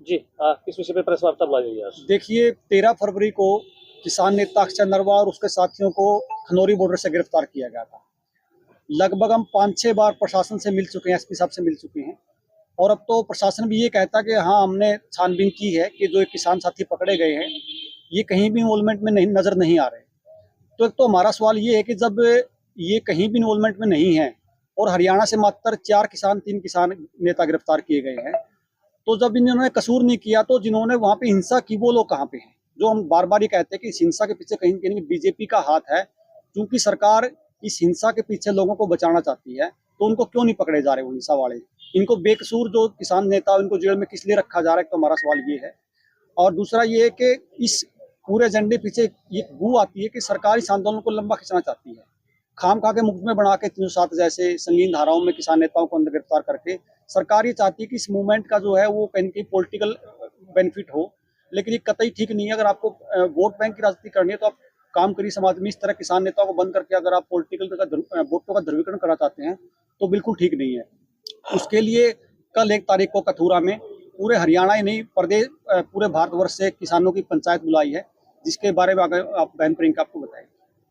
जी किस विषय पे प्रेस वार्ता बुलाई गई है आज? देखिए, 13 फरवरी को किसान नेता अक्षय नरवाल और उसके साथियों को खनौरी बॉर्डर से गिरफ्तार किया गया था। लगभग हम 5-6 बार प्रशासन से मिल चुके हैं, एसपी साहब से मिल चुके हैं और अब तो प्रशासन भी ये कहता है कि हाँ, हमने छानबीन की है कि जो किसान साथी पकड़े गए हैं, ये कहीं भी इन्वॉल्वमेंट में नहीं नज़र नहीं आ रहे। तो एक तो हमारा सवाल ये है कि जब ये कहीं भी इन्वॉल्वमेंट में नहीं है और हरियाणा से मात्र 3 किसान नेता गिरफ्तार किए गए हैं, तो जब इन्होंने कसूर नहीं किया तो जिन्होंने वहां पे हिंसा की वो लोग कहाँ पे हैं? जो हम बार बार ये कहते हैं कि इस हिंसा के पीछे कहीं ना कहीं बीजेपी का हाथ है, क्योंकि सरकार इस हिंसा के पीछे लोगों को बचाना चाहती है, तो उनको क्यों नहीं पकड़े जा रहे वो हिंसा वाले? इनको बेकसूर जो किसान नेता उनको जेल में किस लिए रखा जा रहा है, तो हमारा सवाल ये है। और दूसरा ये है कि इस पूरे एजेंडे पीछे ये बू आती है कि सरकार इस आंदोलन को लंबा खींचना चाहती है, खाम खा के मुकदमे बना के 307 जैसे संगीन धाराओं में किसान नेताओं को अंदर गिरफ्तार करके सरकार ये चाहती है कि इस मूवमेंट का जो है वो कहीं कहीं पॉलिटिकल बेनिफिट हो, लेकिन ये कतई ठीक नहीं है। अगर आपको वोट बैंक की राजनीति करनी है तो आप काम करिए समाज में। इस तरह किसान नेताओं को बंद करके अगर आप पॉलिटिकल वोटों का ध्रुवीकरण करना चाहते हैं तो बिल्कुल ठीक नहीं है। उसके लिए कल 1 तारीख को कथुरा में पूरे हरियाणा ही नहीं प्रदेश पूरे भारतवर्ष से किसानों की पंचायत बुलाई है, जिसके बारे में अगर आप बहन प्रियंका आपको बताएं।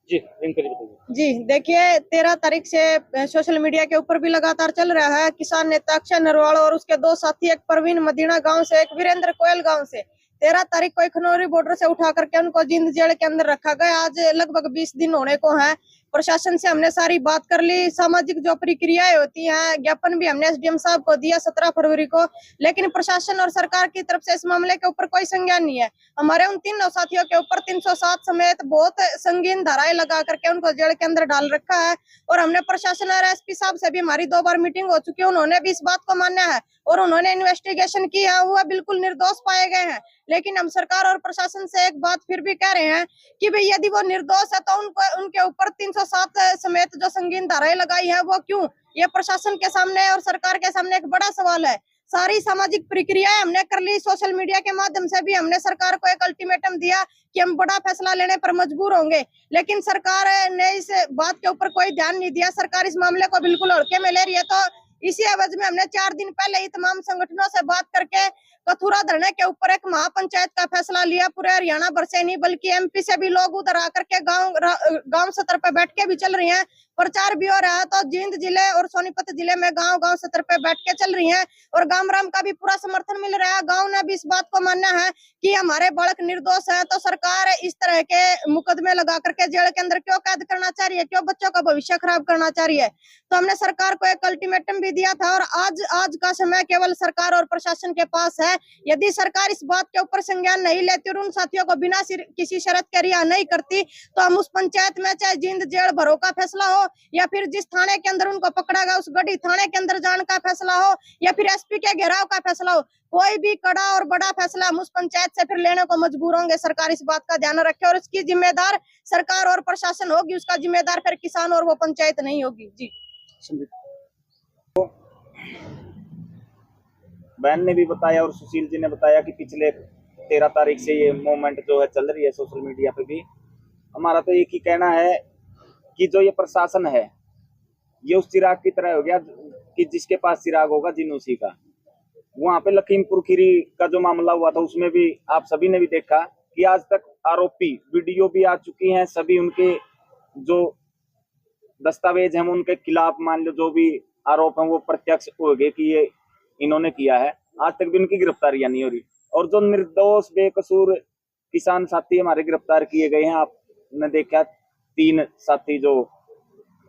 जी बताइए। जी देखिए, 13 तारीख से सोशल मीडिया के ऊपर भी लगातार चल रहा है। किसान नेता अक्षय नरवाल और उसके 2 साथी, एक परवीन मदीना गांव से, एक वीरेंद्र कोयल गांव से, 13 तारीख को खनौरी बॉर्डर से उठा करके उनको जिंद जेल के अंदर रखा गया। आज लगभग 20 दिन होने को है। प्रशासन से हमने सारी बात कर ली। सामाजिक जो प्रक्रियाएं होती हैं, ज्ञापन भी हमने एसडीएम साहब को दिया 17 फरवरी को, लेकिन प्रशासन और सरकार की तरफ से इस मामले के ऊपर कोई संज्ञान नहीं है। हमारे उन 3 साथियों के ऊपर 307 समेत बहुत संगीन धाराएं लगा करके उनको जेल के अंदर डाल रखा है। और हमने प्रशासन और एसपी साहब से भी हमारी 2 बार मीटिंग हो चुकी है। उन्होंने भी इस बात को माना है और उन्होंने इन्वेस्टिगेशन की है, वह बिल्कुल निर्दोष पाए गए हैं। लेकिन हम सरकार और प्रशासन से एक बात फिर भी कह रहे हैं कि भाई यदि वो निर्दोष है तो उनके ऊपर 307 समेत जो संगीन धाराएं लगाई है वो क्यों? ये प्रशासन के सामने और सरकार के सामने एक बड़ा सवाल है। सारी सामाजिक प्रक्रियाएं हमने कर ली। सोशल मीडिया के माध्यम से भी हमने सरकार को एक अल्टीमेटम दिया कि हम बड़ा फैसला लेने पर मजबूर होंगे, लेकिन सरकार ने इस बात के ऊपर कोई ध्यान नहीं दिया। सरकार इस मामले को बिल्कुल हल्के में ले रही है। तो इसी एवज में हमने 4 दिन पहले ही तमाम संगठनों से बात करके कथुरा धरने के ऊपर एक महापंचायत का फैसला लिया। पूरे हरियाणा भर से नहीं बल्कि एमपी से भी लोग उधर आकर के गांव सतर पे बैठ के भी चल रही हैं। प्रचार भी हो रहा है। तो जींद जिले और सोनीपत जिले में गांव सतर पे बैठ के चल रही हैं और गामराम का भी पूरा समर्थन मिल रहा है। गांव ने भी इस बात को मानना है कि हमारे बालक निर्दोष है, तो सरकार इस तरह के मुकदमे लगा करके जेल के अंदर क्यों कैद करना चाह रही है, क्यों बच्चों का भविष्य खराब करना चाह रही है। तो हमने सरकार को एक अल्टीमेटम भी दिया था और आज का समय केवल सरकार और प्रशासन के पास है। यदि सरकार इस बात के ऊपर संज्ञान नहीं लेती और उन साथियों को बिना किसी शर्त के रिहा नहीं करती तो हम उस पंचायत में चाहे जींद जेल भरो का फैसला हो या फिर जिस थाने के अंदर उनको पकड़ा गया उस गढ़ी थाने के अंदर जाने का फैसला हो या फिर एसपी के घेराव का फैसला हो, कोई भी कड़ा और बड़ा फैसला हम उस पंचायत से फिर लेने को मजबूर होंगे। सरकार इस बात का ध्यान रखे और इसकी जिम्मेदार सरकार और प्रशासन होगी, उसका जिम्मेदार फिर किसान और वो पंचायत नहीं होगी। जी बहन ने भी बताया और सुशील जी ने बताया कि पिछले 13 तारीख से ये मूवमेंट जो है चल रही है सोशल मीडिया पे भी। हमारा तो एक ही कहना है कि जो ये प्रशासन है ये उस चिराग की तरह हो गया कि जिसके पास चिराग होगा जिनूसी का। वहां पे लखीमपुर खीरी का जो मामला हुआ था उसमें भी आप सभी ने भी देखा कि आज तक आरोपी वीडियो भी आ चुकी हैं, सभी उनके जो दस्तावेज हैं उनके खिलाफ मान लो जो भी आरोप है वो प्रत्यक्ष हो गए कि ये इन्होंने किया है। आज तक भी उनकी गिरफ्तारियां नहीं हो रही और जो निर्दोष बेकसूर किसान साथी हमारे गिरफ्तार किए गए हैं, आपने देखा 3 साथी जो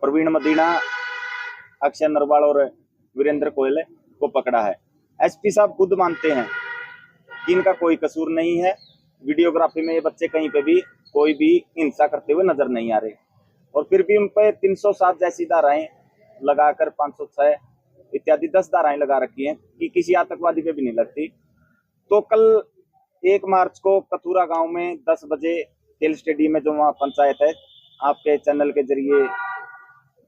परवीन मदीना, अक्षय नरवाल और वीरेंद्र कोयल को पकड़ा है। एसपी साहब खुद मानते हैं कि इनका कोई कसूर नहीं है। वीडियोग्राफी में ये बच्चे कहीं पे भी कोई भी हिंसा करते हुए नजर नहीं आ रहे और फिर भी उन पर 307 जैसी धाराएं लगाकर 506 इत्यादि 10 धाराएं लगा रखी हैं कि किसी आतंकवादी पे भी नहीं लगती। तो कल 1 मार्च को कथुरा गांव में 10 बजे खेल स्टेडियम में जो वहाँ पंचायत है, आपके चैनल के जरिए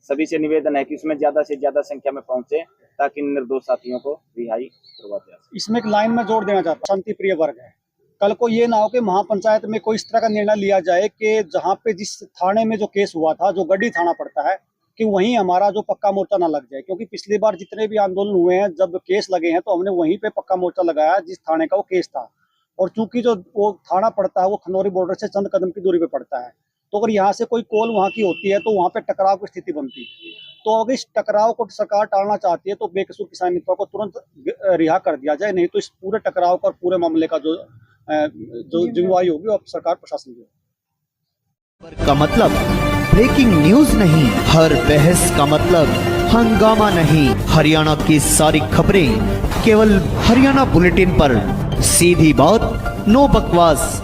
सभी से निवेदन है कि उसमें ज्यादा से ज्यादा संख्या में पहुंचे ताकि निर्दोष साथियों को रिहाई करवा दिया। इसमें एक लाइन में जोड़ देना चाहता हूँ, शांति प्रिय वर्ग है। कल को ये ना हो कि महापंचायत में कोई इस तरह का निर्णय लिया जाए कि जहाँ पे जिस थाने में जो केस हुआ था, जो गढ़ी थाना पड़ता है, कि वहीं हमारा जो पक्का मोर्चा ना लग जाए, क्योंकि पिछली बार जितने भी आंदोलन हुए हैं जब केस लगे हैं तो हमने वहीं पे पक्का मोर्चा लगाया जिस थाने का वो केस था। और चूंकि जो वो थाना पड़ता है वो खनौरी बॉर्डर से चंद कदम की दूरी पे पड़ता है, तो अगर यहाँ से कोई कॉल वहाँ की होती है तो वहाँ पे टकराव की स्थिति बनती है। तो अगर इस टकराव को सरकार टालना चाहती है तो बेकसूर किसान नेताओं को तुरंत रिहा कर दिया जाए, नहीं तो इस पूरे टकराव का और पूरे मामले का जो जिम्मेवारी होगी वो सरकार प्रशासन की। का मतलब ब्रेकिंग न्यूज नहीं, हर बहस का मतलब हंगामा नहीं। हरियाणा की सारी खबरें केवल हरियाणा बुलेटिन पर, सीधी बात, नो बकवास।